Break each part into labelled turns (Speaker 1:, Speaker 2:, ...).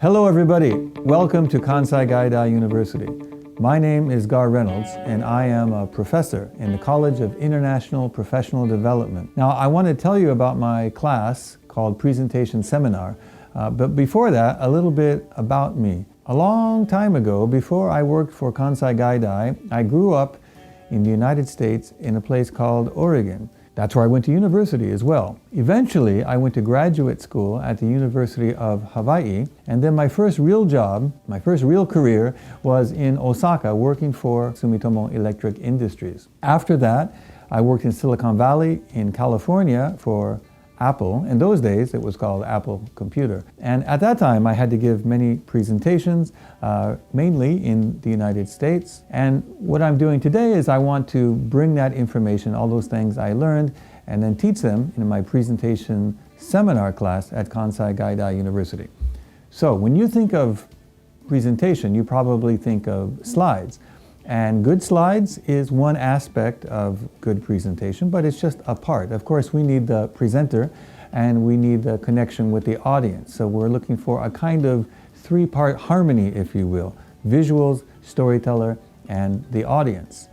Speaker 1: Hello everybody, welcome to Kansai Gaidai University. My name is Garr Reynolds and I am a professor in the College of International Professional Development. Now I want to tell you about my class called Presentation Seminar, but before that a little bit about me. A long time ago, before I worked for Kansai Gaidai, I grew up in the United States in a place called Oregon. That's where I went to university as well. Eventually, I went to graduate school at the University of Hawaii, and then my first real job, my first real career was in Osaka working for Sumitomo Electric Industries. After that, I worked in Silicon Valley in California for Apple. In those days, it was called Apple Computer. And at that time, I had to give many presentations, mainly in the United States. And what I'm doing today is I want to bring that information, all those things I learned, and then teach them in my presentation seminar class at Kansai Gaidai University. So when you think of presentation, you probably think of slides. And good slides is one aspect of good presentation, but it's just a part. Of course, we need the presenter and we need the connection with the audience. So we're looking for a kind of three-part harmony, if you will: visuals, storyteller, and the audience.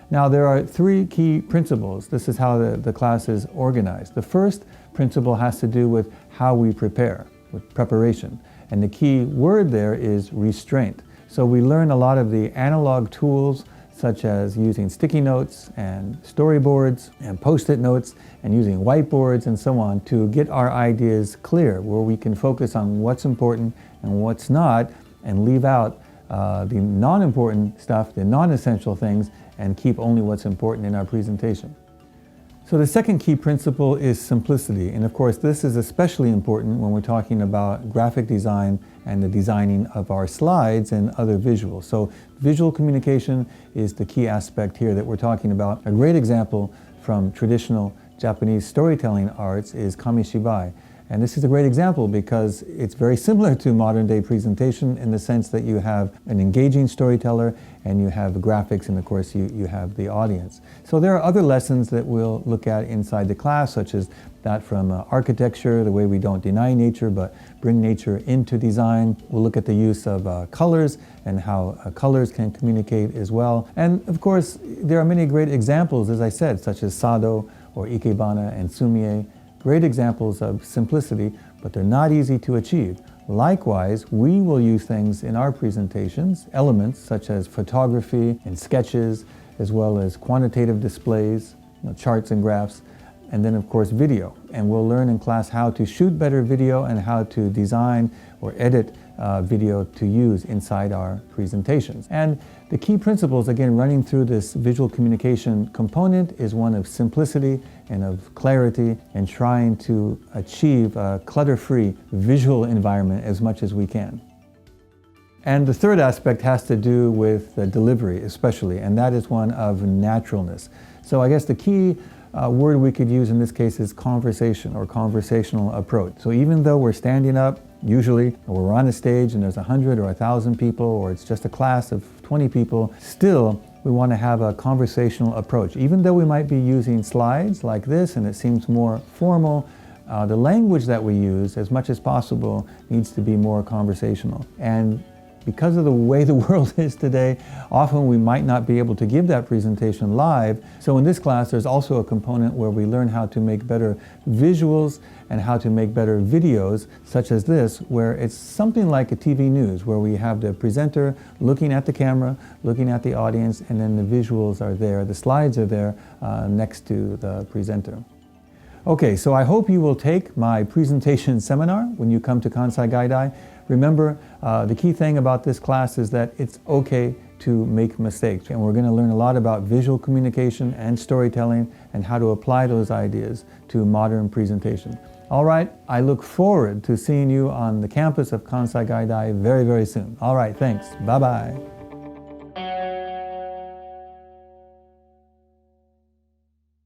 Speaker 1: Now, there are three key principles. This is how the class is organized. The first principle has to do with how we prepare, with preparation. And the key word there is restraint. So we learn a lot of the analog tools, such as using sticky notes and storyboards and post-it notes and using whiteboards and so on to get our ideas clear, where we can focus on what's important and what's not and leave out the non-important stuff, the non-essential things, and keep only what's important in our presentation. So the second key principle is simplicity, and of course this is especially important when we're talking about graphic design and the designing of our slides and other visuals. So visual communication is the key aspect here that we're talking about. A great example from traditional Japanese storytelling arts is kamishibai. And this is a great example because it's very similar to modern day presentation in the sense that you have an engaging storyteller and you have the graphics, and of course you have the audience. So there are other lessons that we'll look at inside the class, such as that from architecture, the way we don't deny nature but bring nature into design. We'll look at the use of colors and how colors can communicate as well. And of course there are many great examples, as I said, such as Sado or Ikebana and Sumie. Great examples of simplicity, but they're not easy to achieve. Likewise, we will use things in our presentations, elements such as photography and sketches, as well as quantitative displays, charts and graphs, and then of course video. And we'll learn in class how to shoot better video and how to design or edit video to use inside our presentations. And the key principles, again, running through this visual communication component is one of simplicity and of clarity and trying to achieve a clutter-free visual environment as much as we can. And the third aspect has to do with the delivery especially, and that is one of naturalness. So I guess the key word we could use in this case is conversation or conversational approach. So even though we're standing up, usually, or we're on a stage and there's 100 or 1,000 people, or it's just a class of 20 people, still we want to have a conversational approach. Even though we might be using slides like this and it seems more formal, the language that we use, as much as possible, needs to be more conversational. And because of the way the world is today, often we might not be able to give that presentation live. So in this class, there's also a component where we learn how to make better visuals and how to make better videos, such as this, where it's something like a TV news, where we have the presenter looking at the camera, looking at the audience, and then the visuals are there, the slides are there next to the presenter. Okay, so I hope you will take my presentation seminar when you come to Kansai Gaidai. Remember, the key thing about this class is that it's okay to make mistakes, and we're going to learn a lot about visual communication and storytelling and how to apply those ideas to modern presentation. All right, I look forward to seeing you on the campus of Kansai Gaidai very, very soon. All right, thanks. Bye-bye.